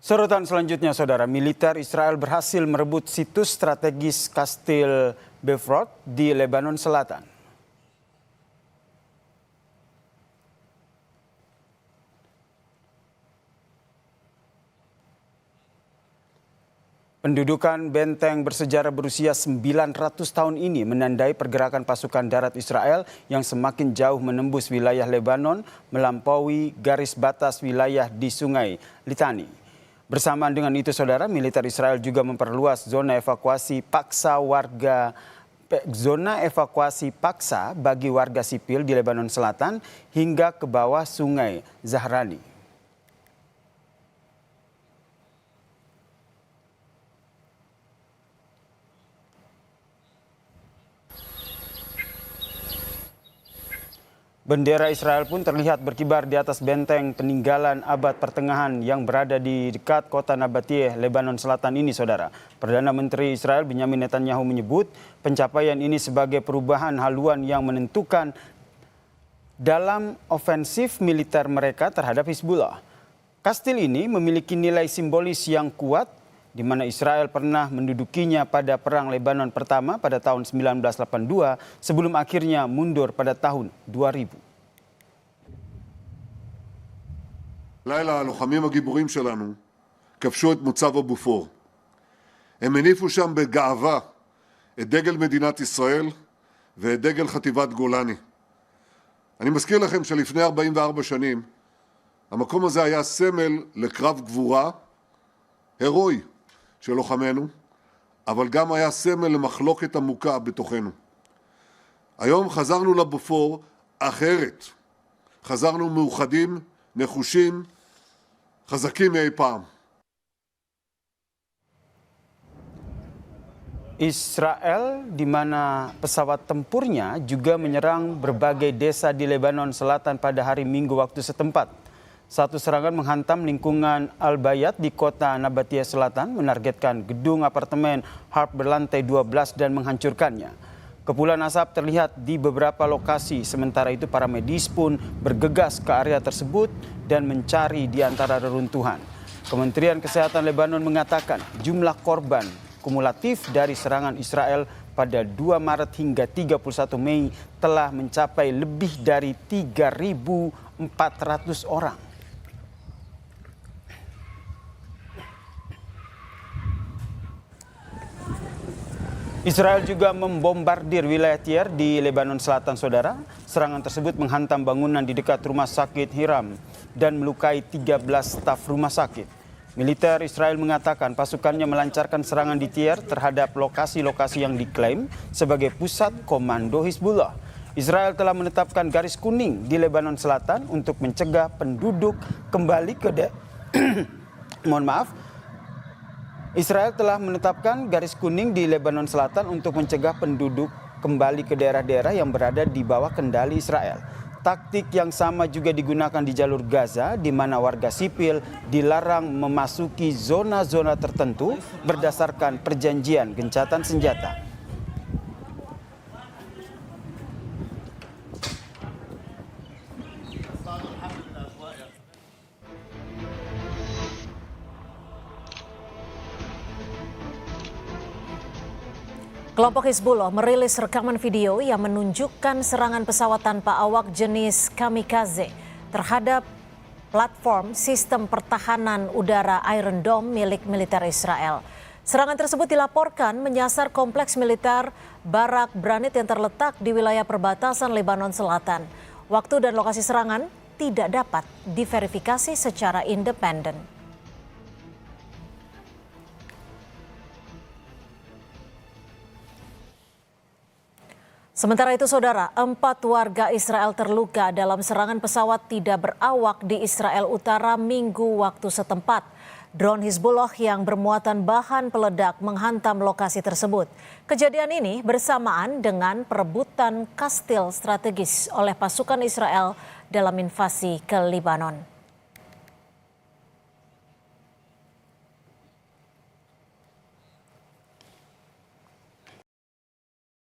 Sorotan selanjutnya, saudara, militer Israel berhasil merebut situs strategis Kastil Be'erot di Lebanon Selatan. Pendudukan benteng bersejarah berusia 900 tahun ini menandai pergerakan pasukan darat Israel yang semakin jauh menembus wilayah Lebanon melampaui garis batas wilayah di Sungai Litani. Bersamaan dengan itu, saudara, militer Israel juga memperluas zona evakuasi paksa bagi warga sipil di Lebanon Selatan hingga ke bawah Sungai Zahrani. Bendera Israel pun terlihat berkibar di atas benteng peninggalan abad pertengahan yang berada di dekat kota Nabatiyeh, Lebanon Selatan ini, saudara. Perdana Menteri Israel Benyamin Netanyahu menyebut pencapaian ini sebagai perubahan haluan yang menentukan dalam ofensif militer mereka terhadap Hizbullah. Kastil ini memiliki nilai simbolis yang kuat, di mana Israel pernah mendudukinya pada Perang Lebanon Pertama pada tahun 1982 sebelum akhirnya mundur pada tahun 2000. לילה הלוחמים הגיבורים שלנו כבשו את מוצב הבופור. הם הניפו שם בגאווה את דגל מדינת ישראל ואת דגל חטיבת גולני. אני מזכיר לכם שלפני 44 שנים המקום הזה היה סמל לקרב גבורה הירואי של לוחמינו, אבל גם היה סמל למחלוקת עמוקה בתוכנו. היום חזרנו לבופור אחרת. חזרנו מאוחדים, נחושים, חזקים מאי פעם. Israel, di mana pesawat tempurnya juga menyerang berbagai desa di Lebanon Selatan pada hari Minggu waktu setempat. Satu serangan menghantam lingkungan Al-Bayat di kota Nabatiyeh Selatan, menargetkan gedung apartemen Harp berlantai 12 dan menghancurkannya. Kepulan asap terlihat di beberapa lokasi, sementara itu para medis pun bergegas ke area tersebut dan mencari di antara reruntuhan. Kementerian Kesehatan Lebanon mengatakan jumlah korban kumulatif dari serangan Israel pada 2 Maret hingga 31 Mei telah mencapai lebih dari 3.400 orang. Israel juga membombardir wilayah Tyre di Lebanon Selatan, saudara. Serangan tersebut menghantam bangunan di dekat rumah sakit Hiram dan melukai 13 staf rumah sakit. Militer Israel mengatakan pasukannya melancarkan serangan di Tyre terhadap lokasi-lokasi yang diklaim sebagai pusat komando Hizbullah. Israel telah menetapkan garis kuning di Lebanon Selatan untuk mencegah penduduk kembali ke Israel telah menetapkan garis kuning di Lebanon Selatan untuk mencegah penduduk kembali ke daerah-daerah yang berada di bawah kendali Israel. Taktik yang sama juga digunakan di jalur Gaza, di mana warga sipil dilarang memasuki zona-zona tertentu berdasarkan perjanjian gencatan senjata. Kelompok Hizbullah merilis rekaman video yang menunjukkan serangan pesawat tanpa awak jenis kamikaze terhadap platform sistem pertahanan udara Iron Dome milik militer Israel. Serangan tersebut dilaporkan menyasar kompleks militer Barak Branit yang terletak di wilayah perbatasan Lebanon Selatan. Waktu dan lokasi serangan tidak dapat diverifikasi secara independen. Sementara itu, saudara, 4 warga Israel terluka dalam serangan pesawat tidak berawak di Israel Utara Minggu waktu setempat. Drone Hizbullah yang bermuatan bahan peledak menghantam lokasi tersebut. Kejadian ini bersamaan dengan perebutan kastil strategis oleh pasukan Israel dalam invasi ke Lebanon.